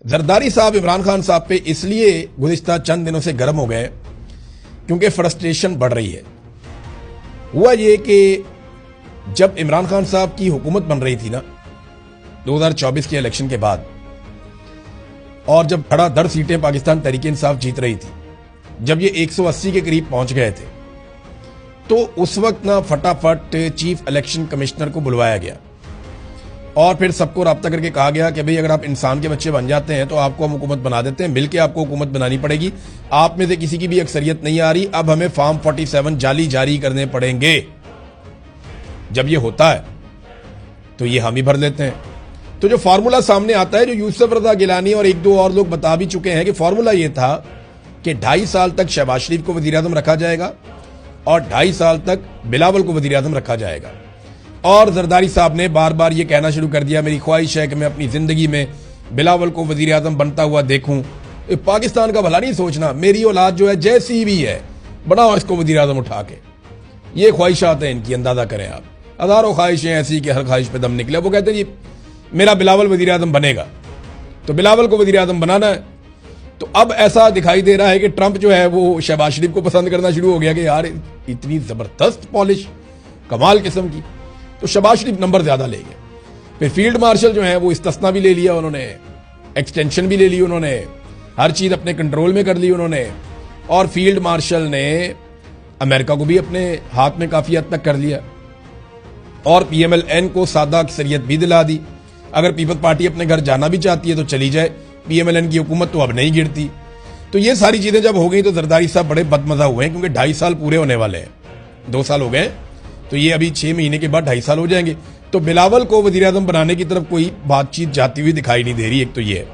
जरदारी साहब इमरान खान साहब पे इसलिए गुज़िश्ता चंद दिनों से गर्म हो गए क्योंकि फ्रस्ट्रेशन बढ़ रही है। हुआ ये कि जब इमरान खान साहब की हुकूमत बन रही थी ना 2024 के इलेक्शन के बाद, और जब धड़ाधड़ सीटें पाकिस्तान तहरीक इंसाफ जीत रही थी, जब ये 180 के करीब पहुंच गए थे, तो उस वक्त ना फटाफट चीफ इलेक्शन कमिश्नर को बुलवाया गया और फिर सबको राब्ता करके कहा गया कि भाई अगर आप इंसान के बच्चे बन जाते हैं तो आपको हम हुकूमत बना देते हैं, मिलकर आपको हुकूमत बनानी पड़ेगी। आप में से किसी की भी अक्सरियत नहीं आ रही, अब हमें फॉर्म 47 जाली जारी करने पड़ेंगे। जब ये होता है तो ये हम ही भर लेते हैं। तो जो फार्मूला सामने आता है, जो यूसुफ रजा गिलानी और एक दो और लोग बता भी चुके हैं कि फार्मूला ये था कि 2.5 साल तक शहबाज शरीफ को वजीर आजम रखा जाएगा और 2.5 साल तक बिलावल को वजीर आजम रखा जाएगा। और जरदारी साहब ने बार बार ये कहना शुरू कर दिया, मेरी ख्वाहिश है कि मैं अपनी जिंदगी में बिलावल को वजीर आजम बनता हुआ देखूं। पाकिस्तान का भला नहीं सोचना, मेरी औलाद जो है जैसी भी है बनाओ इसको वजीर आजम उठा के। ये ख्वाहिशात हैं इनकी, अंदाजा करें आप। हजारों ख्वाहिशें ऐसी कि हर ख्वाहिश पे दम निकले। वो कहते हैं जी मेरा बिलावल वजीर आजम बनेगा, तो बिलावल को वजीर आजम बनाना है। तो अब ऐसा दिखाई दे रहा है कि ट्रंप जो है वो शहबाज शरीफ को पसंद करना शुरू हो गया कि यार इतनी जबरदस्त पॉलिश, कमाल किस्म की। तो शहबाज शरीफ नंबर ज्यादा ले गए। फिर फील्ड मार्शल जो है वो इस्तिस्ना भी ले लिया उन्होंने, एक्सटेंशन भी ले ली उन्होंने, हर चीज अपने कंट्रोल में कर ली उन्होंने। और फील्ड मार्शल ने अमेरिका को भी अपने हाथ में काफी हद तक कर लिया और पीएमएलएन को सादा अक्सरियत भी दिला दी। अगर पीपल्स पार्टी अपने घर जाना भी चाहती है तो चली जाए, पीएमएलएन की हुकूमत तो अब नहीं गिरती। तो ये सारी चीजें जब हो गई तो जरदारी साहब बड़े बदमजा हुए हैं, क्योंकि 2.5 साल पूरे होने वाले हैं। 2 साल हो गए तो ये अभी 6 महीने के बाद 2.5 साल हो जाएंगे। तो बिलावल को वजीर आजम बनाने की तरफ कोई बातचीत जाती हुई दिखाई नहीं दे रही। एक तो ये है।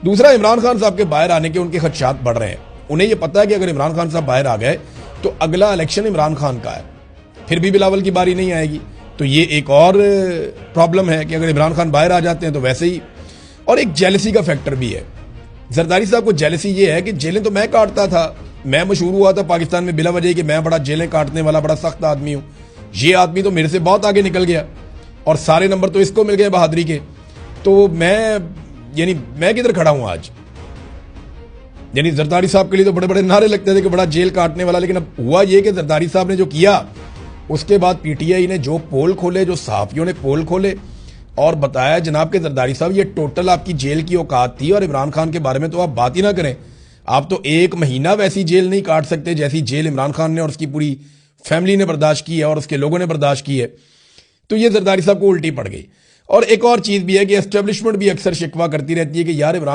दूसरा, इमरान खान साहब के बाहर आने के उनके खदशात बढ़ रहे हैं। उन्हें यह पता है कि अगर इमरान खान साहब बाहर आ गए तो अगला इलेक्शन इमरान खान का है, फिर भी बिलावल की बारी नहीं आएगी। तो ये एक और प्रॉब्लम है कि अगर इमरान खान बाहर आ जाते हैं तो वैसे ही। और एक जेलसी का फैक्टर भी है। जरदारी साहब को जेलसी ये है कि जेलें तो मैं काटता था, मैं मशहूर हुआ था पाकिस्तान में बिला वजह कि मैं बड़ा जेलें काटने वाला बड़ा सख्त आदमी हूं। ये आदमी तो मेरे से बहुत आगे निकल गया और सारे नंबर तो इसको मिल गए बहादुरी के। तो मैं किधर खड़ा हूं आज? यानी जरदारी साहब के लिए तो बड़े बड़े नारे लगते थे कि बड़ा जेल काटने वाला, लेकिन अब हुआ ये कि जरदारी साहब ने जो किया उसके बाद पीटीआई ने जो पोल खोले, जो सहाफियों ने पोल खोले और बताया जनाब के जरदारी साहब ये टोटल आपकी जेल की औकात थी और इमरान खान के बारे में तो आप बात ही ना करें। आप तो 1 महीना वैसी जेल नहीं काट सकते जैसी जेल इमरान खान ने और उसकी पूरी फैमिली ने बर्दाश्त की है और उसके लोगों ने बर्दाश्त की है। तो ये जरदारी साहब को उल्टी पड़ गई। और एक और चीज भी है कि एस्टेब्लिशमेंट भी अक्सर शिकवा करती रहती है कि यार इमरान